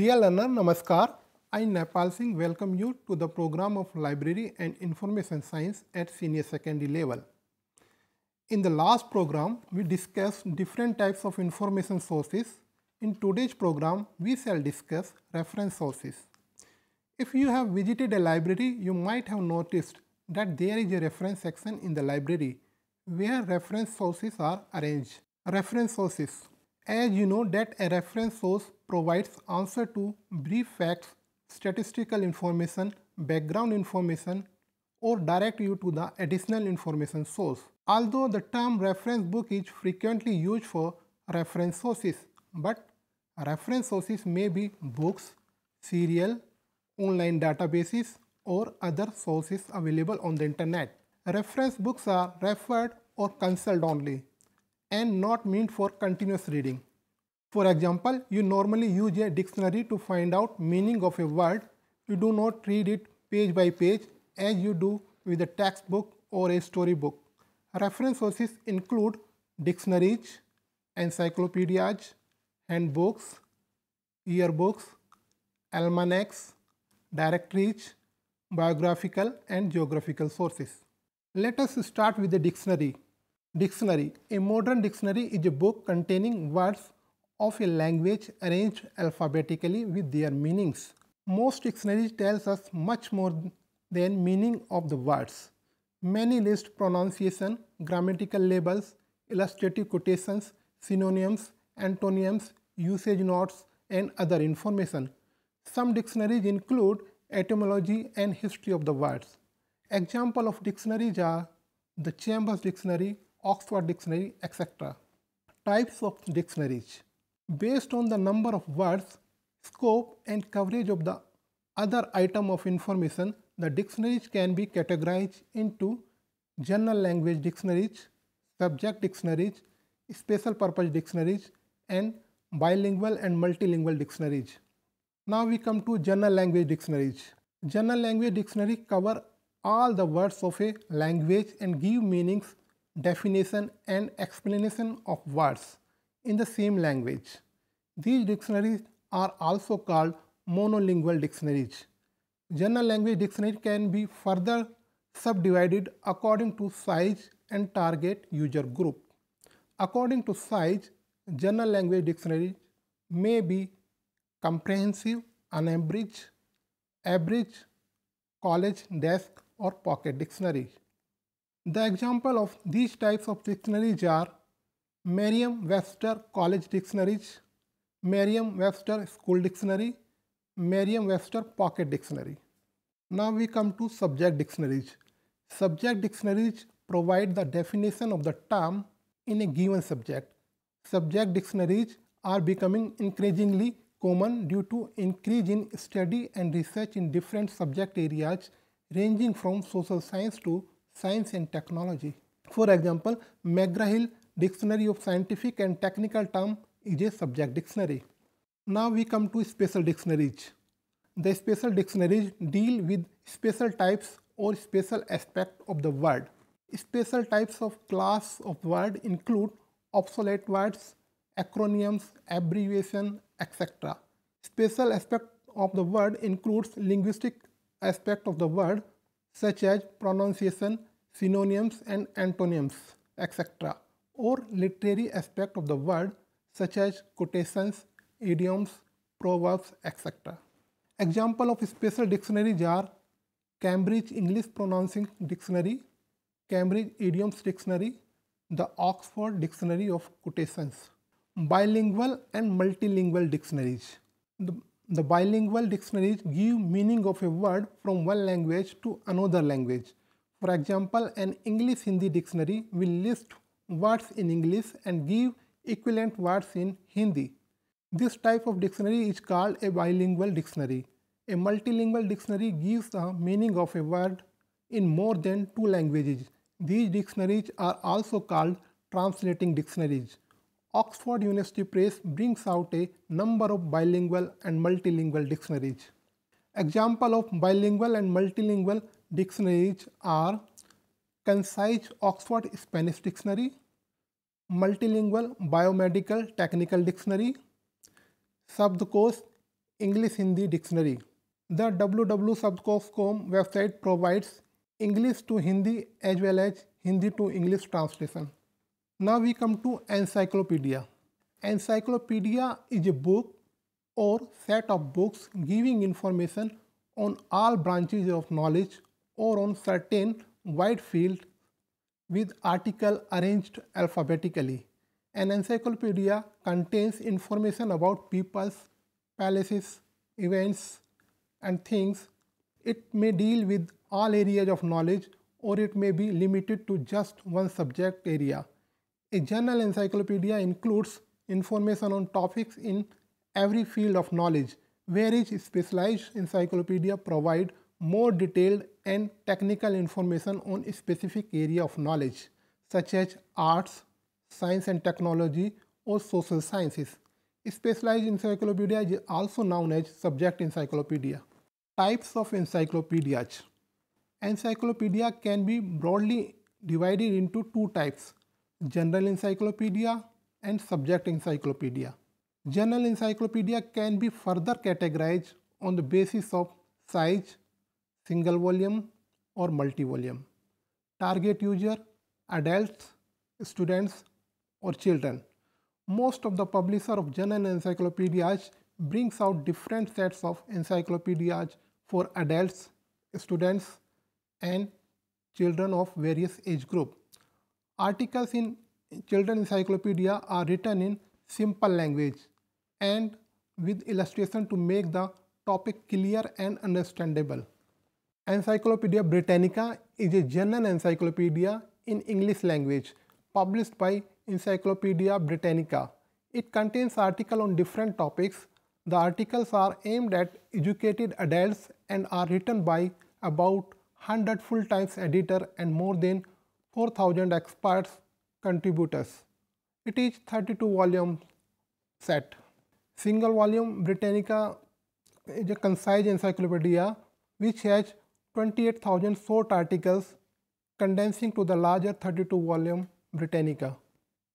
Dear learner, Namaskar. I, Nepal Singh, welcome you to the program of Library and Information Science at senior secondary level. In the last program, we discussed different types of information sources. In today's program, we shall discuss reference sources. If you have visited a library, you might have noticed that there is a reference section in the library where reference sources are arranged. Reference sources. As you know that a reference source provides answer to brief facts, statistical information, background information, or direct you to the additional information source. Although the term reference book is frequently used for reference sources, but reference sources may be books, serial, online databases, or other sources available on the internet. Reference books are referred or consulted only and not meant for continuous reading. For example, you normally use a dictionary to find out meaning of a word. You do not read it page by page as you do with a textbook or a storybook. Reference sources include dictionaries, encyclopedias, handbooks, yearbooks, almanacs, directories, biographical and geographical sources. Let us start with the dictionary. Dictionary. A modern dictionary is a book containing words of a language arranged alphabetically with their meanings. Most dictionaries tell us much more than meaning of the words. Many list pronunciation, grammatical labels, illustrative quotations, synonyms, antonyms, usage notes, and other information. Some dictionaries include etymology and history of the words. Example of dictionaries are the Chambers Dictionary, Oxford Dictionary, etc. Types of dictionaries. Based on the number of words, scope, and coverage of the other item of information, the dictionaries can be categorized into general language dictionaries, subject dictionaries, special purpose dictionaries, and bilingual and multilingual dictionaries. Now we come to general language dictionaries. General language dictionaries cover all the words of a language and give meanings, definition, and explanation of words in the same language. These dictionaries are also called monolingual dictionaries. General language dictionary can be further subdivided according to size and target user group. According to size, general language dictionary may be comprehensive, unabridged, abridged, college, desk, or pocket dictionary. The example of these types of dictionaries are Merriam-Webster College Dictionaries, Merriam-Webster School Dictionary, Merriam-Webster Pocket Dictionary. Now we come to subject dictionaries. Subject dictionaries provide the definition of the term in a given subject. Subject dictionaries are becoming increasingly common due to increase in study and research in different subject areas ranging from social science to science and technology. For example, McGraw-Hill Dictionary of Scientific and Technical Terms is a subject dictionary. Now we come to special dictionaries. The special dictionaries deal with special types or special aspect of the word. Special types of class of word include obsolete words, acronyms, abbreviation, etc. Special aspect of the word includes linguistic aspect of the word such as pronunciation, synonyms and antonyms, etc. or literary aspect of the word such as quotations, idioms, proverbs, etc. Example of special dictionaries are Cambridge English Pronouncing Dictionary, Cambridge Idioms Dictionary, the Oxford Dictionary of Quotations. Bilingual and multilingual dictionaries. The bilingual dictionaries give meaning of a word from one language to another language. For example, an English-Hindi dictionary will list words in English and give equivalent words in Hindi. This type of dictionary is called a bilingual dictionary. A multilingual dictionary gives the meaning of a word in more than two languages. These dictionaries are also called translating dictionaries. Oxford University Press brings out a number of bilingual and multilingual dictionaries. Example of bilingual and multilingual dictionaries are Concise Oxford Spanish Dictionary, Multilingual Biomedical Technical Dictionary, Sabdkosh English Hindi Dictionary. The www.subcos.com website provides English to Hindi as well as Hindi to English translation. Now we come to encyclopedia. Encyclopedia is a book or set of books giving information on all branches of knowledge or on certain wide field with article arranged alphabetically. An encyclopedia contains information about peoples, places, events, and things. It may deal with all areas of knowledge or it may be limited to just one subject area. A general encyclopedia includes information on topics in every field of knowledge, whereas specialized encyclopedia provide more detailed and technical information on a specific area of knowledge, such as arts, science and technology, or social sciences. Specialized encyclopedia is also known as subject encyclopedia. Types of encyclopedias. Encyclopedia can be broadly divided into two types: general encyclopedia and subject encyclopedia. General encyclopedia can be further categorized on the basis of size, single volume or multi-volume. Target user, adults, students or children. Most of the publisher of general encyclopedias brings out different sets of encyclopedias for adults, students and children of various age group. Articles in children encyclopedia are written in simple language and with illustration to make the topic clear and understandable. Encyclopedia Britannica is a general encyclopedia in English language published by Encyclopedia Britannica. It contains articles on different topics. The articles are aimed at educated adults and are written by about 100 full-time editors and more than 4,000 experts contributors. It is 32-volume set. Single volume Britannica is a concise encyclopedia which has 28,000 short articles condensing to the larger 32-volume Britannica.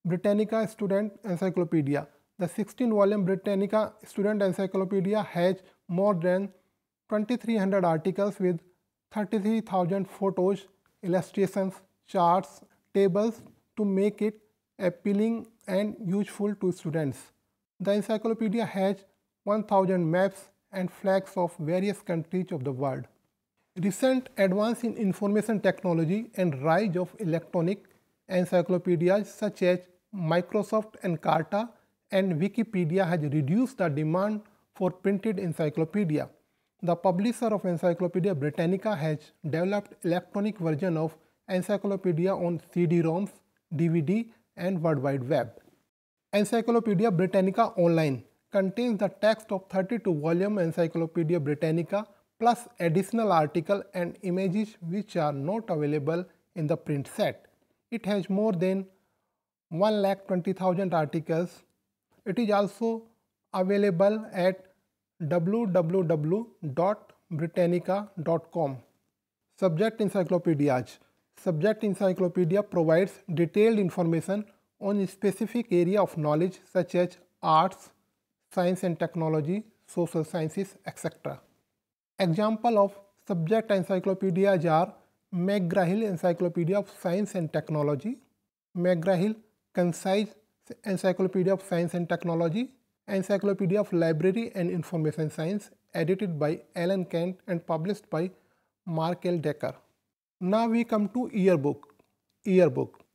Britannica Student Encyclopedia. The 16-volume Britannica Student Encyclopedia has more than 2,300 articles with 33,000 photos, illustrations, charts, tables to make it appealing and useful to students. The encyclopedia has 1,000 maps and flags of various countries of the world. Recent advance in information technology and rise of electronic encyclopedias such as Microsoft Encarta and Wikipedia has reduced the demand for printed encyclopedia. The publisher of Encyclopedia Britannica has developed electronic version of encyclopedia on CD-ROMs, DVD and World Wide Web. Encyclopedia Britannica Online contains the text of 32-volume Encyclopedia Britannica plus additional articles and images which are not available in the print set. It has more than 120,000 articles. It is also available at www.britannica.com. Subject encyclopedias. Subject encyclopedia provides detailed information on a specific area of knowledge such as arts, science and technology, social sciences, etc. Example of subject encyclopedias are McGraw-Hill Encyclopedia of Science and Technology, McGraw-Hill Concise Encyclopedia of Science and Technology, Encyclopedia of Library and Information Science, edited by Alan Kent and published by Mark L. Decker. Now we come to yearbook. Yearbook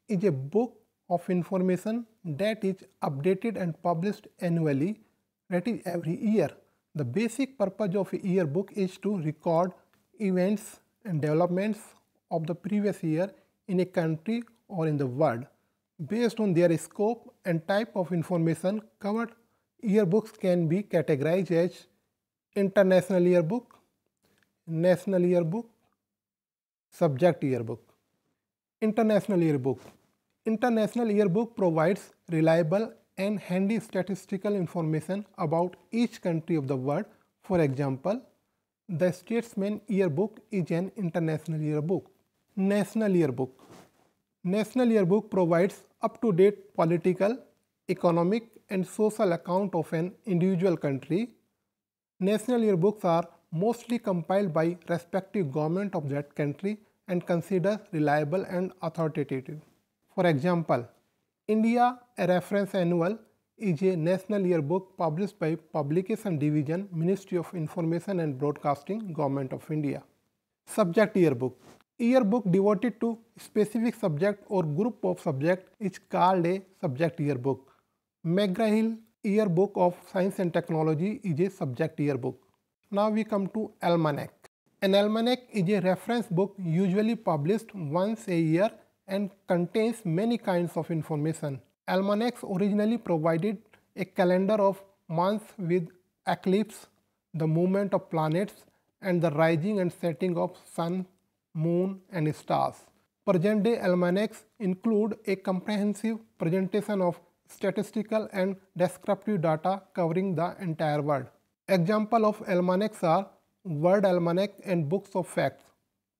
is a book of information that is updated and published annually, that is every year. The basic purpose of a yearbook is to record events and developments of the previous year in a country or in the world. Based on their scope and type of information covered, yearbooks can be categorized as international yearbook, national yearbook, subject yearbook. International yearbook. International yearbook provides reliable and handy statistical information about each country of the world. For example, the Statesman yearbook is an international yearbook. National yearbook. National yearbook provides up-to-date political, economic and social account of an individual country. National yearbooks are mostly compiled by respective government of that country and considered reliable and authoritative. For example, India, a Reference Annual is a national yearbook published by Publication Division, Ministry of Information and Broadcasting, Government of India. Subject yearbook. Yearbook devoted to specific subject or group of subject is called a subject yearbook. McGraw-Hill Yearbook of Science and Technology is a subject yearbook. Now we come to almanac. An almanac is a reference book usually published once a year and contains many kinds of information. Almanacs originally provided a calendar of months with eclipse, the movement of planets, and the rising and setting of sun, moon, and stars. Present-day almanacs include a comprehensive presentation of statistical and descriptive data covering the entire world. Examples of almanacs are World Almanac and Books of Facts,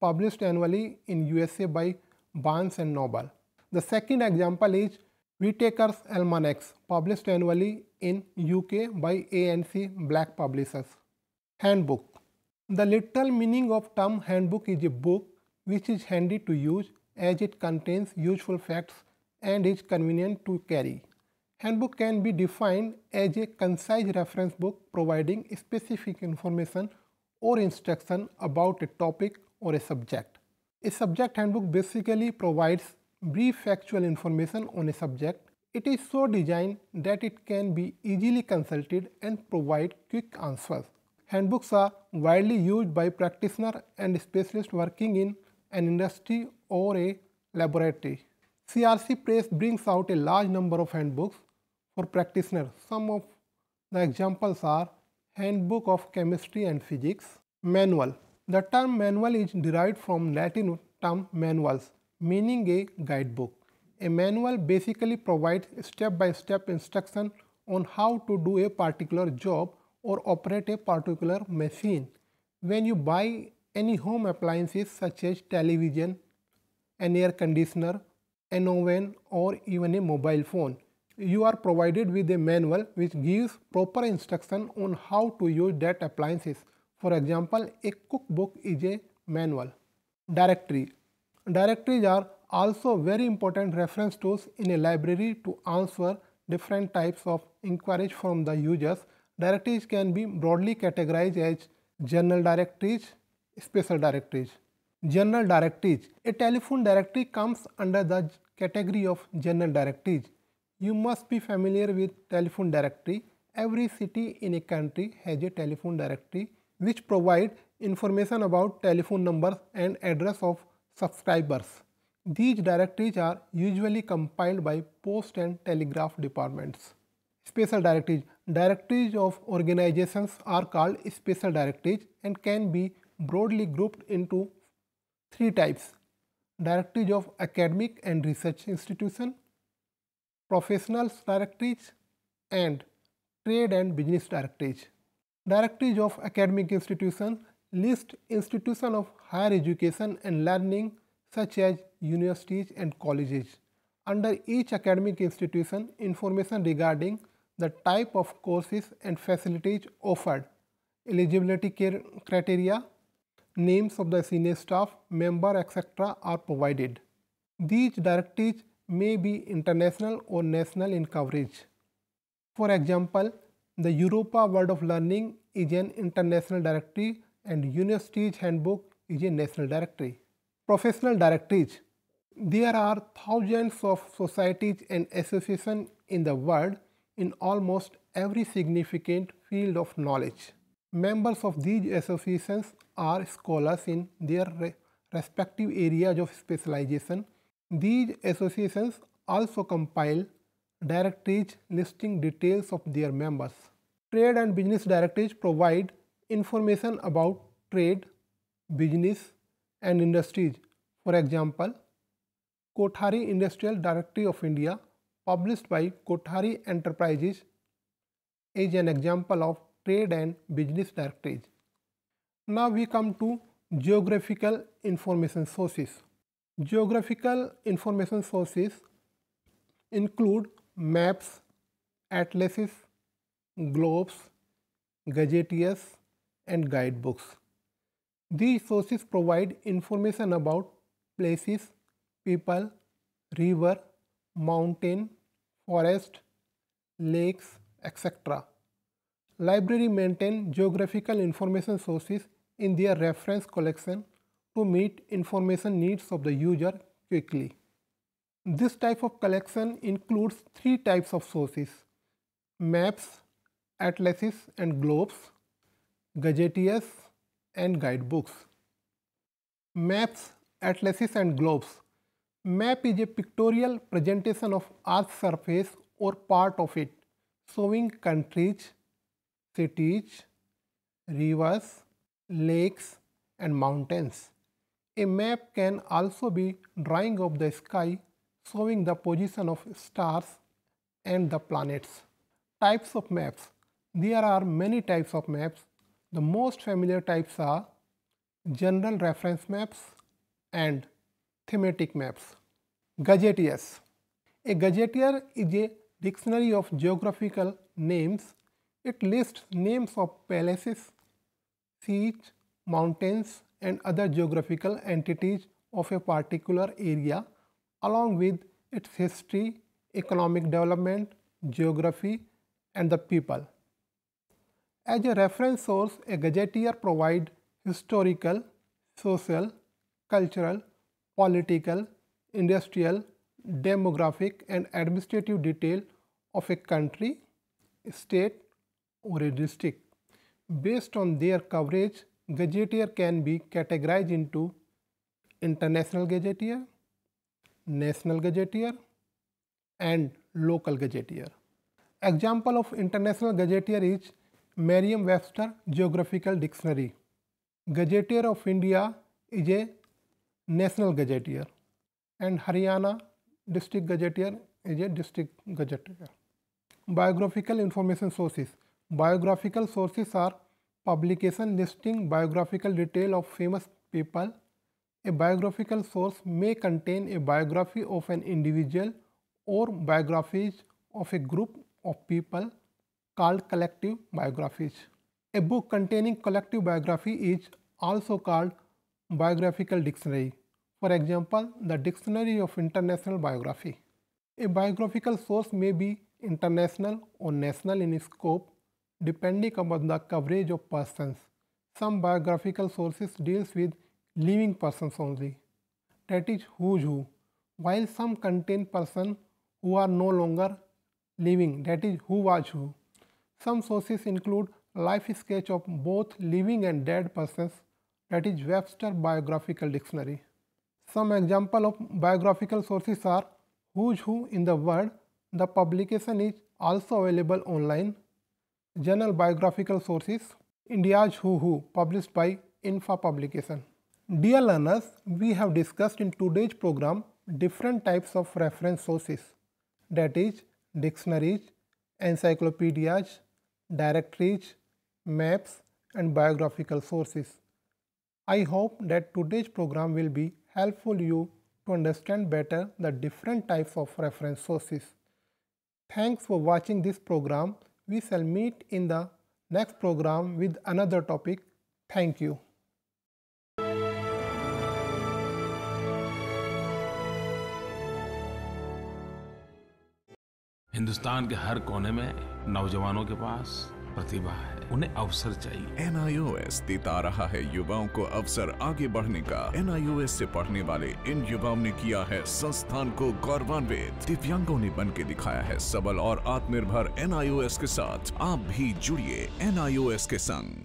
published annually in USA by Barnes and Noble. The second example is Whitaker's Almanacs, published annually in UK by A&C Black Publishers. Handbook. The literal meaning of term handbook is a book which is handy to use as it contains useful facts and is convenient to carry. Handbook can be defined as a concise reference book providing specific information or instruction about a topic or a subject. A subject handbook basically provides brief factual information on a subject. It is so designed that it can be easily consulted and provide quick answers. Handbooks are widely used by practitioners and specialists working in an industry or a laboratory. CRC Press brings out a large number of handbooks for practitioners. Some of the examples are Handbook of Chemistry and Physics. Manual. The term manual is derived from Latin term manuals, meaning a guidebook. A manual basically provides step-by-step instruction on how to do a particular job or operate a particular machine. When you buy any home appliances such as television, an air conditioner, an oven, or even a mobile phone, you are provided with a manual which gives proper instruction on how to use that appliances. For example, a cookbook is a manual. Directory. Directories are also very important reference tools in a library to answer different types of inquiries from the users. Directories can be broadly categorized as general directories, special directories. General directories. A telephone directory comes under the category of general directories. You must be familiar with telephone directory. Every city in a country has a telephone directory which provide information about telephone numbers and address of subscribers. These directories are usually compiled by post and telegraph departments. Special directories. Directories of organizations are called special directories and can be broadly grouped into three types: directories of academic and research institutions, professional directories, and trade and business directories. Directories of academic institutions list institutions of higher education and learning such as universities and colleges. Under each academic institution, information regarding the type of courses and facilities offered, eligibility criteria, names of the senior staff, member, etc. are provided. These directories may be international or national in coverage. For example, the Europa World of Learning is an international directory and Universities Handbook is a national directory. Professional directories. There are thousands of societies and associations in the world in almost every significant field of knowledge. Members of these associations are scholars in their respective areas of specialization. These associations also compile directories listing details of their members. Trade and business directories provide information about trade, business, and industries. For example, Kothari Industrial Directory of India, published by Kothari Enterprises, is an example of trade and business directories. Now we come to geographical information sources. Geographical information sources include maps, atlases, globes, gazetteers, and guidebooks. These sources provide information about places, people, river, mountain, forest, lakes, etc. Library maintain geographical information sources in their reference collection to meet information needs of the user quickly. This type of collection includes three types of sources: maps, atlases and globes, gazetteers and guidebooks. Maps, atlases and globes. Map is a pictorial presentation of Earth's surface or part of it, showing countries, cities, rivers, lakes and mountains. A map can also be drawing of the sky, showing the position of stars and the planets. Types of maps. There are many types of maps. The most familiar types are general reference maps and thematic maps. Gazetteers. A gazetteer is a dictionary of geographical names. It lists names of palaces, seas, mountains, and other geographical entities of a particular area, along with its history, economic development, geography, and the people. As a reference source, a gazetteer provides historical, social, cultural, political, industrial, demographic, and administrative detail of a country, state, or a district. Based on their coverage, gazetteer can be categorized into international gazetteer, national gazetteer, and local gazetteer. Example of international gazetteer is Merriam-Webster Geographical Dictionary. Gazetteer of India is a national gazetteer, and Haryana District Gazetteer is a district gazetteer. Biographical information sources. Biographical sources are publication listing biographical detail of famous people. A biographical source may contain a biography of an individual or biographies of a group of people called collective biographies. A book containing collective biography is also called biographical dictionary. For example, the Dictionary of International Biography. A biographical source may be international or national in scope, depending upon the coverage of persons. Some biographical sources deals with living persons only, that is who's who, while some contain persons who are no longer living, that is who was who. Some sources include life sketch of both living and dead persons, that is Webster Biographical Dictionary. Some example of biographical sources are Who's Who in the World. The publication is also available online. Journal biographical sources, India's Who, published by INFA publication. Dear learners, we have discussed in today's program different types of reference sources, that is dictionaries, encyclopedias, directories, maps, and biographical sources. I hope that today's program will be helpful you to understand better the different types of reference sources. Thanks for watching this program. We shall meet in the next program with another topic. Thank you. Hindustan के हर कोने में नौजवानों के पास प्रतिभा है, उन्हें अवसर चाहिए। NIOS देता रहा है युवाओं को अवसर आगे बढ़ने का। NIOS से पढ़ने वाले इन युवाओं ने किया है संस्थान को गौरवान्वित। दिव्यांगों ने बन के दिखाया है सबल और आत्मनिर्भर। NIOS के साथ आप भी जुड़िए NIOS के संग।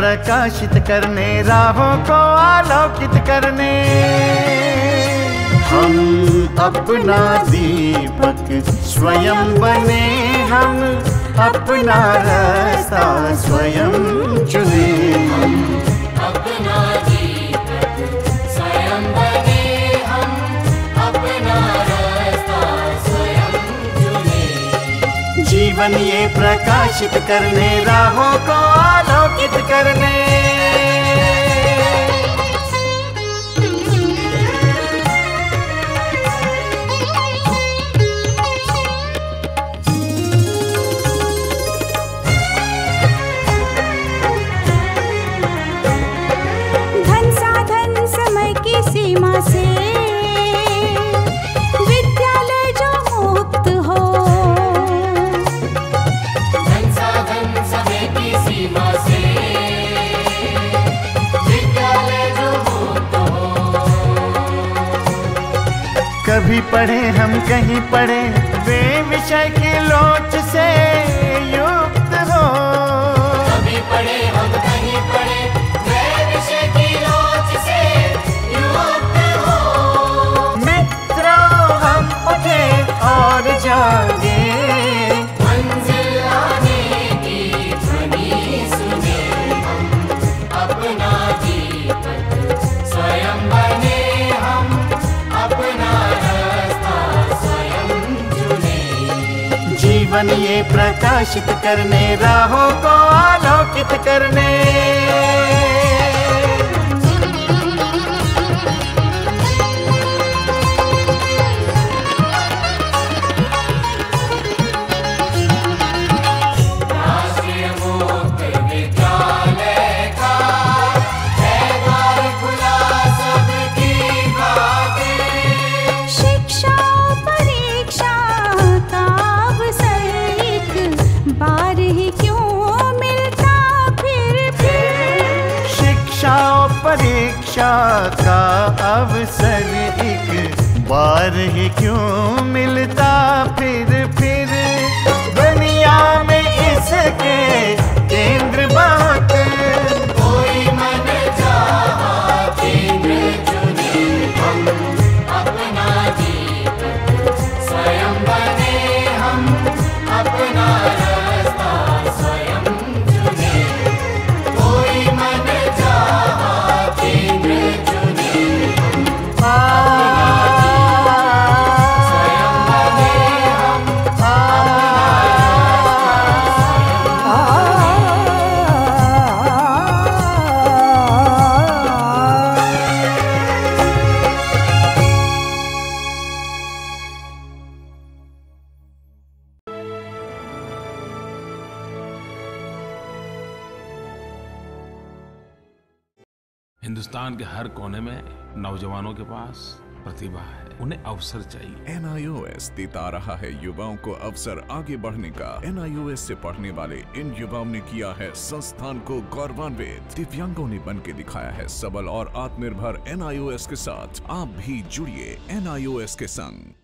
प्रकाशित करने, राहों को आलोकित करने। हम अपना दीपक स्वयं बने, हम अपना रास्ता स्वयं चुने। हम अपना दीपक स्वयं बने, हम अपना रास्ता स्वयं चुने। जीवन ये प्रकाशित करने, राहों को आलोकित करने। सीमा से विद्यालय जो मुक्त हो, धन साधन समय की सीमा से विद्यालय जो मुक्त हो। कभी पढ़े हम कहीं पढ़े, वे विषय की लोच से युक्त हो। कभी पढ़े हम कहीं पढ़े, वे विषय की लोच से और जागे, मंजिल आने की ध्वनि सुने। हम अपना दीपक स्वयं बने, हम अपना रास्ता स्वयं चुने। जीवन ये प्रकाशित करने, राहों को आलोकित करने। परीक्षा का अवसर एक बार ही क्यों मिलता फिर दुनिया में इसके केंद्र बात। कोई मन चाहा केंद्र चुने, हम अपना दीपक स्वयं बने, हम अपना रास्ता स्वयं चुने। कोई मन चाहा केंद्र चुने, हिंदुस्तान के हर कोने में नौजवानों के पास प्रतिभा है, उन्हें अवसर चाहिए। NIOS देता रहा है युवाओं को अवसर आगे बढ़ने का। NIOS से पढ़ने वाले इन युवाओं ने किया है संस्थान को गौरवान्वित। दिव्यांगों ने बन के दिखाया है सबल और आत्मनिर्भर। NIOS के साथ आप भी जुड़िए NIOS के संग।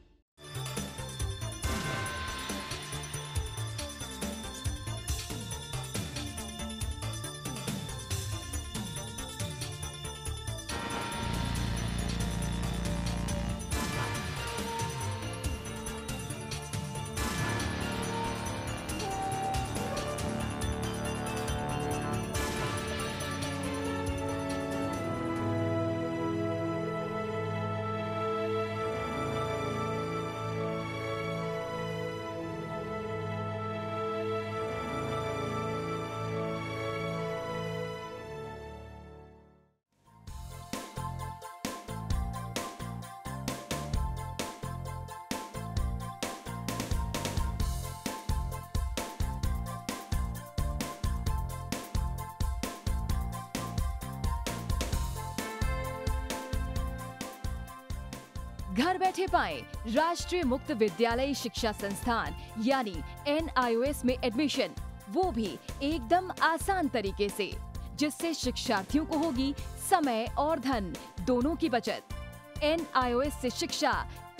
घर बैठे पाएं राष्ट्रीय मुक्त विद्यालय शिक्षा संस्थान यानी NIOS में एडमिशन, वो भी एकदम आसान तरीके से, जिससे शिक्षार्थियों को होगी समय और धन दोनों की बचत। NIOS से शिक्षा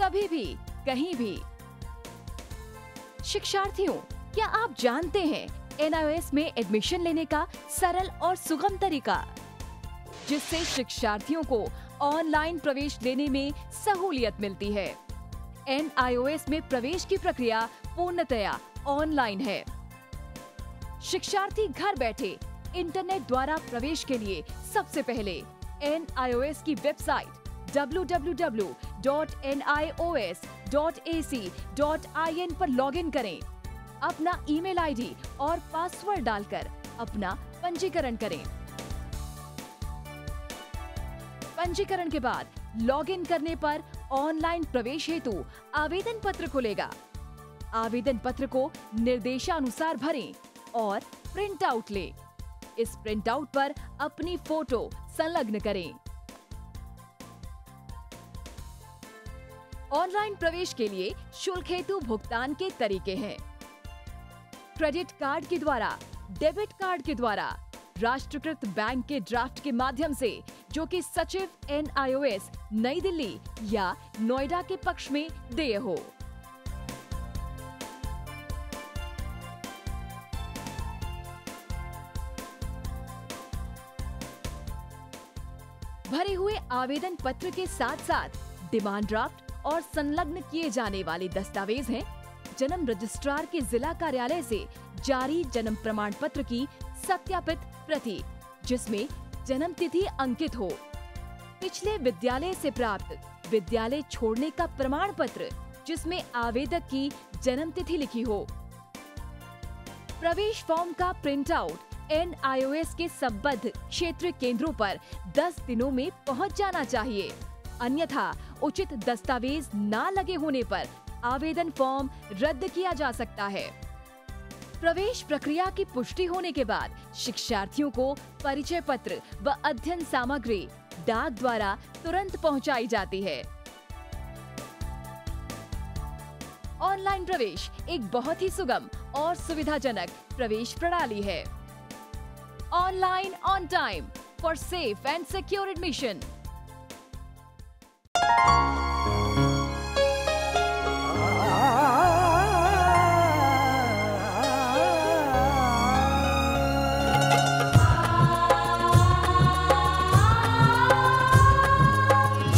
कभी भी कहीं भी। शिक्षार्थियों, क्या आप जानते हैं NIOS में एडमिशन लेने का सरल और सुगम तरीका, जिससे शिक्षार्थियों को ऑनलाइन प्रवेश लेने में सहूलियत मिलती है। NIOS में प्रवेश की प्रक्रिया पूर्णतया ऑनलाइन है। शिक्षार्थी घर बैठे इंटरनेट द्वारा प्रवेश के लिए सबसे पहले NIOS की वेबसाइट www.nios.ac.in पर लॉगिन करें। अपना ईमेल आईडी और पासवर्ड डालकर अपना पंजीकरण करें। पंजीकरण के बाद लॉगिन करने पर ऑनलाइन प्रवेश हेतु आवेदन पत्र खुलेगा। आवेदन पत्र को निर्देशानुसार भरें और प्रिंट आउट लें। इस प्रिंट आउट पर अपनी फोटो संलग्न करें। ऑनलाइन प्रवेश के लिए शुल्क हेतु भुगतान के तरीके हैं: क्रेडिट कार्ड के द्वारा, डेबिट कार्ड के द्वारा, राष्ट्रीयकृत बैंक के ड्राफ्ट के माध्यम से, जो कि सचिव NIOS नई दिल्ली या नोएडा के पक्ष में देय हो। भरे हुए आवेदन पत्र के साथ साथ डिमांड ड्राफ्ट और संलग्न किए जाने वाले दस्तावेज हैं: जन्म रजिस्ट्रार के जिला कार्यालय से जारी जन्म प्रमाण पत्र की सत्यापित प्रति, जिसमें जन्म तिथि अंकित हो, पिछले विद्यालय से प्राप्त विद्यालय छोड़ने का प्रमाण पत्र, जिसमें आवेदक की जन्म तिथि लिखी हो। प्रवेश फॉर्म का प्रिंट आउट NIOS के संबद्ध क्षेत्रीय केंद्रों पर 10 दिनों में पहुंच जाना चाहिए, अन्यथा उचित दस्तावेज ना लगे होने पर आवेदन फॉर्म रद्द किया जा सकता है। प्रवेश प्रक्रिया की पुष्टि होने के बाद शिक्षार्थियों को परिचय पत्र व अध्ययन सामग्री डाक द्वारा तुरंत पहुंचाई जाती है। ऑनलाइन प्रवेश एक बहुत ही सुगम और सुविधाजनक प्रवेश प्रणाली है। Online on time for safe and secure admission.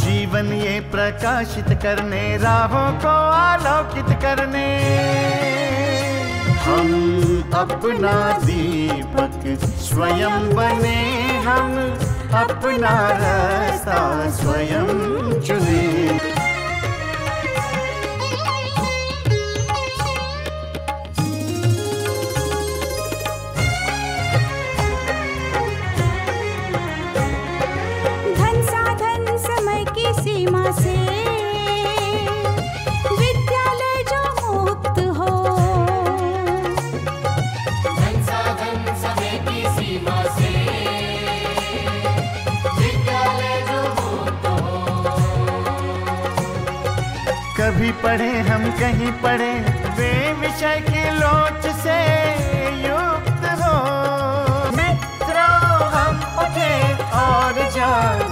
जीवन ये प्रकाशित करने, राहों को आलोकित करने, हम अपना दीपक स्वयं बने, हम अपना रास्ता स्वयं चुने। धन साधन समय की सीमा से विद्यालय जो मुक्त हो, धन साधन समय की सीमा से विद्यालय जो मुक्त हो। कभी पढ़े हम कहीं पढ़े, वे विषय की लोच से युक्त हो। मित्रों हम उठे और जागे,